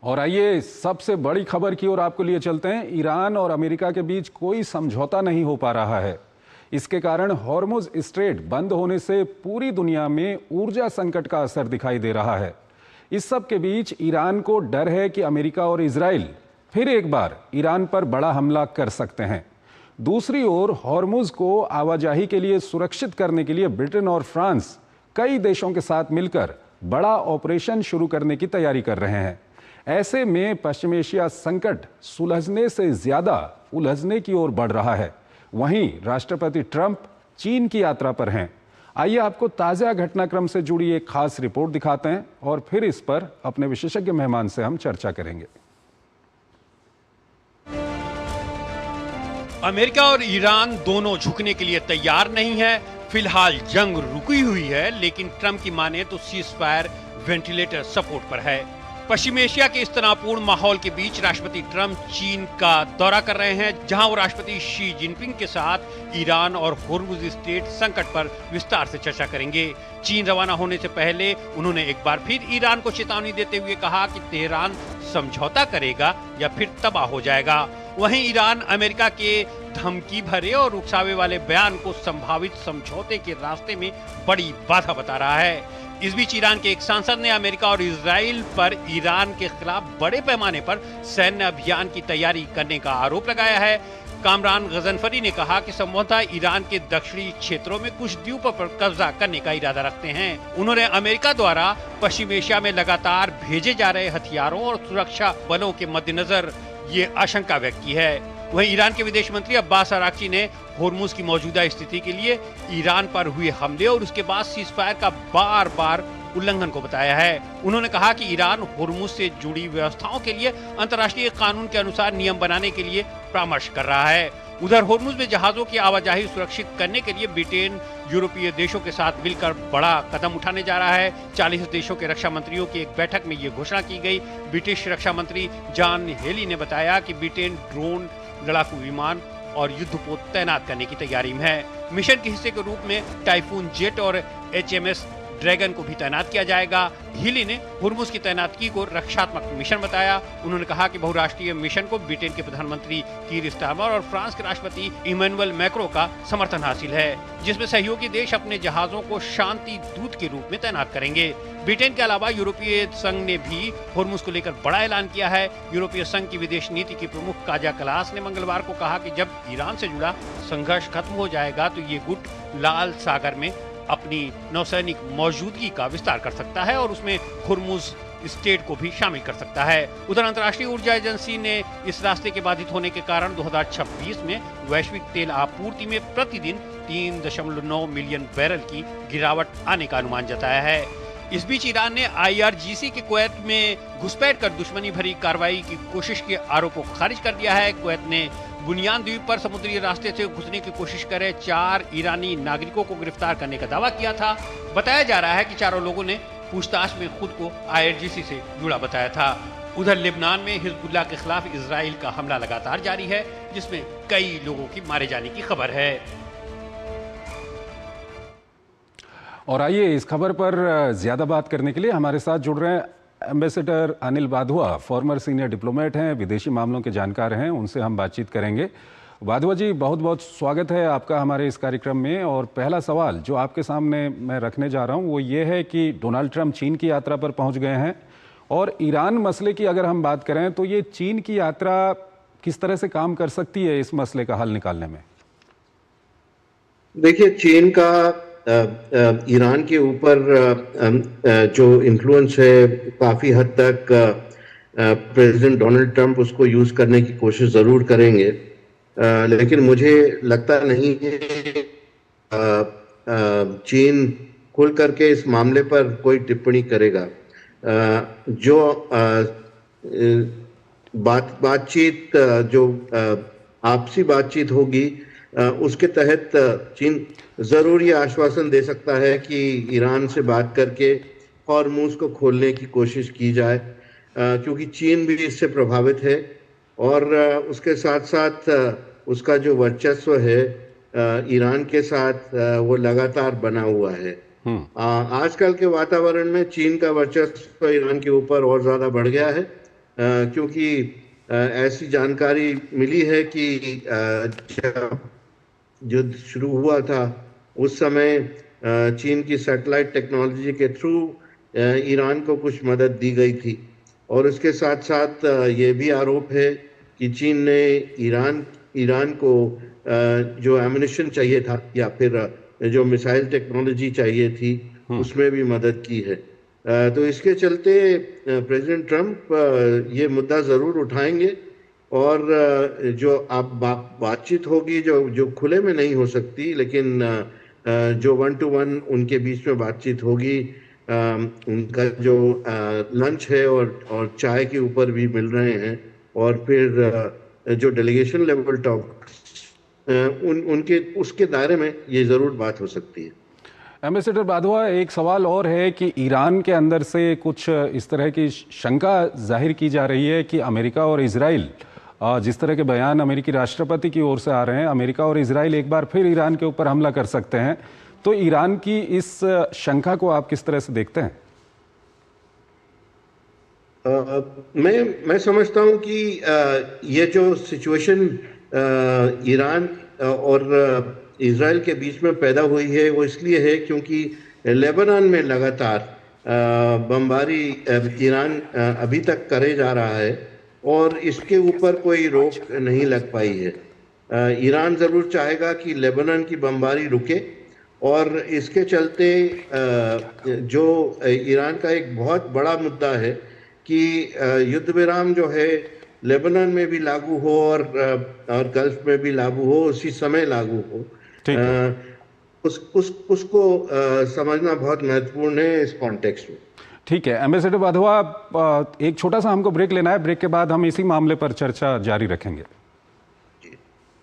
और आइए सबसे बड़ी खबर की ओर आपको लिए चलते हैं। ईरान और अमेरिका के बीच कोई समझौता नहीं हो पा रहा है। इसके कारण हॉर्मुज स्ट्रेट बंद होने से पूरी दुनिया में ऊर्जा संकट का असर दिखाई दे रहा है। इस सब के बीच ईरान को डर है कि अमेरिका और इजराइल फिर एक बार ईरान पर बड़ा हमला कर सकते हैं। दूसरी ओर हॉर्मुज को आवाजाही के लिए सुरक्षित करने के लिए ब्रिटेन और फ्रांस कई देशों के साथ मिलकर बड़ा ऑपरेशन शुरू करने की तैयारी कर रहे हैं। ऐसे में पश्चिम एशिया संकट सुलझने से ज्यादा उलझने की ओर बढ़ रहा है। वहीं राष्ट्रपति ट्रंप चीन की यात्रा पर हैं। आइए आपको ताजा घटनाक्रम से जुड़ी एक खास रिपोर्ट दिखाते हैं और फिर इस पर अपने विशेषज्ञ मेहमान से हम चर्चा करेंगे। अमेरिका और ईरान दोनों झुकने के लिए तैयार नहीं है। फिलहाल जंग रुकी हुई है, लेकिन ट्रंप की माने तो सीजफायर वेंटिलेटर सपोर्ट पर है। पश्चिम एशिया के इस तनावपूर्ण माहौल के बीच राष्ट्रपति ट्रंप चीन का दौरा कर रहे हैं, जहां वो राष्ट्रपति शी जिनपिंग के साथ ईरान और हॉर्मुज स्ट्रेट संकट पर विस्तार से चर्चा करेंगे। चीन रवाना होने से पहले उन्होंने एक बार फिर ईरान को चेतावनी देते हुए कहा कि तेहरान समझौता करेगा या फिर तबाह हो जाएगा। वहीं ईरान अमेरिका के धमकी भरे और उकसावे वाले बयान को संभावित समझौते के रास्ते में बड़ी बाधा बता रहा है। इस बीच ईरान के एक सांसद ने अमेरिका और इजराइल पर ईरान के खिलाफ बड़े पैमाने पर सैन्य अभियान की तैयारी करने का आरोप लगाया है। कामरान गजनफरी ने कहा कि संभवतः ईरान के दक्षिणी क्षेत्रों में कुछ द्वीपों पर कब्जा करने का इरादा रखते हैं। उन्होंने अमेरिका द्वारा पश्चिम एशिया में लगातार भेजे जा रहे हथियारों और सुरक्षा बलों के मद्देनजर ये आशंका व्यक्त की है। वहीं ईरान के विदेश मंत्री अब्बास अराक्ची ने हॉर्मुज की मौजूदा स्थिति के लिए ईरान पर हुए हमले और उसके बाद सीजफायर का बार बार उल्लंघन को बताया है। उन्होंने कहा कि ईरान हॉर्मुज से जुड़ी व्यवस्थाओं के लिए अंतर्राष्ट्रीय कानून के अनुसार नियम बनाने के लिए परामर्श कर रहा है। उधर हॉर्मुज में जहाजों की आवाजाही सुरक्षित करने के लिए ब्रिटेन यूरोपीय देशों के साथ मिलकर बड़ा कदम उठाने जा रहा है। 40 देशों के रक्षा मंत्रियों की एक बैठक में ये घोषणा की गई। ब्रिटिश रक्षा मंत्री जॉन हेली ने बताया कि ब्रिटेन ड्रोन, लड़ाकू विमान और युद्धपोत तैनात करने की तैयारी में है। मिशन के हिस्से के रूप में टाइफून जेट और HMS ड्रैगन को भी तैनात किया जाएगा। हिली ने हॉर्मुज की तैनातगी को रक्षात्मक मिशन बताया। उन्होंने कहा कि बहुराष्ट्रीय मिशन को ब्रिटेन के प्रधानमंत्री कीर स्टारमर और फ्रांस के राष्ट्रपति इमैनुअल मैक्रों का समर्थन हासिल है, जिसमें सहयोगी देश अपने जहाजों को शांति दूत के रूप में तैनात करेंगे। ब्रिटेन के अलावा यूरोपीय संघ ने भी हॉर्मुज को लेकर बड़ा ऐलान किया है। यूरोपीय संघ की विदेश नीति की प्रमुख काजा कलास ने मंगलवार को कहा कि जब ईरान से जुड़ा संघर्ष खत्म हो जाएगा तो ये गुट लाल सागर में अपनी नौसैनिक मौजूदगी का विस्तार कर सकता है और उसमें हॉर्मुज स्ट्रेट को भी शामिल कर सकता है। उधर अंतर्राष्ट्रीय ऊर्जा एजेंसी ने इस रास्ते के बाधित होने के कारण 2026 में वैश्विक तेल आपूर्ति में प्रतिदिन 3.9 मिलियन बैरल की गिरावट आने का अनुमान जताया है। इस बीच ईरान ने IRGC के कुवैत में घुसपैठ कर दुश्मनी भरी कार्रवाई की कोशिश के आरोप को खारिज कर दिया है। कुवैत ने बुनियान द्वीप पर समुद्री रास्ते से घुसने की कोशिश करे 4 ईरानी नागरिकों को गिरफ्तार करने का दावा किया था। बताया जा रहा है कि चारों लोगों ने पूछताछ में खुद को IRGC से जुड़ा बताया था। उधर लेबनान में हिजबुल्लाह के खिलाफ इजराइल का हमला लगातार जारी है, जिसमें कई लोगों की मारे जाने की खबर है। और आइए इस खबर पर ज्यादा बात करने के लिए हमारे साथ जुड़ रहे हैं ambassador Anil Wadhwa, farmer senior diplomat हैं, विदेशी मामलों के जानकार हैं। उनसे हम बातचीत करेंगे। वाधवा जी, बहुत बहुत स्वागत है आपका हमारे इस कार्यक्रम में। और पहला सवाल जो आपके सामने मैं रखने जा रहा हूं वो ये है कि डोनाल्ड ट्रंप चीन की यात्रा पर पहुंच गए हैं और ईरान मसले की अगर हम बात करें तो ये चीन की यात्रा किस तरह से काम कर सकती है इस मसले का हल निकालने में? देखिए, चीन का ईरान के ऊपर जो इन्फ्लुएंस है काफ़ी हद तक प्रेसिडेंट डोनाल्ड ट्रंप उसको यूज़ करने की कोशिश ज़रूर करेंगे, लेकिन मुझे लगता नहीं है चीन खुल करके इस मामले पर कोई टिप्पणी करेगा। जो बातचीत जो आपसी बातचीत होगी उसके तहत चीन ज़रूर ये आश्वासन दे सकता है कि ईरान से बात करके हॉर्मुज को खोलने की कोशिश की जाए, क्योंकि चीन भी इससे प्रभावित है और उसके साथ साथ उसका जो वर्चस्व है ईरान के साथ वो लगातार बना हुआ है। आजकल के वातावरण में चीन का वर्चस्व ईरान के ऊपर और ज़्यादा बढ़ गया है क्योंकि ऐसी जानकारी मिली है कि जब युद्ध शुरू हुआ था उस समय चीन की सैटेलाइट टेक्नोलॉजी के थ्रू ईरान को कुछ मदद दी गई थी। और उसके साथ साथ ये भी आरोप है कि चीन ने ईरान को जो एम्युनिशन चाहिए था या फिर जो मिसाइल टेक्नोलॉजी चाहिए थी उसमें भी मदद की है। तो इसके चलते प्रेसिडेंट ट्रंप ये मुद्दा ज़रूर उठाएंगे और जो आप बातचीत होगी जो खुले में नहीं हो सकती, लेकिन जो 1-to-1 उनके बीच में बातचीत होगी, उनका जो लंच है और चाय के ऊपर भी मिल रहे हैं, और फिर जो डेलीगेशन लेवल टॉक उनके उसके दायरे में ये ज़रूर बात हो सकती है। एम्बेसडर बाधवा, एक सवाल और है कि ईरान के अंदर से कुछ इस तरह की शंका जाहिर की जा रही है कि अमेरिका और इजराइल, जिस तरह के बयान अमेरिकी राष्ट्रपति की ओर से आ रहे हैं, अमेरिका और इजराइल एक बार फिर ईरान के ऊपर हमला कर सकते हैं। तो ईरान की इस शंका को आप किस तरह से देखते हैं? मैं समझता हूं कि ये जो सिचुएशन ईरान और इजराइल के बीच में पैदा हुई है वो इसलिए है क्योंकि लेबनान में लगातार बमबारी ईरान अभी तक करे जा रहा है और इसके ऊपर कोई रोक नहीं लग पाई है। ईरान ज़रूर चाहेगा कि लेबनान की बमबारी रुके, और इसके चलते जो ईरान का एक बहुत बड़ा मुद्दा है कि युद्ध विराम जो है लेबनान में भी लागू हो और गल्फ में भी लागू हो, उसी समय लागू हो। उसको समझना बहुत महत्वपूर्ण है इस कॉन्टेक्स्ट में। ठीक है एम्बेसडर बाधवा, एक छोटा सा हमको ब्रेक लेना है। ब्रेक के बाद हम इसी मामले पर चर्चा जारी रखेंगे।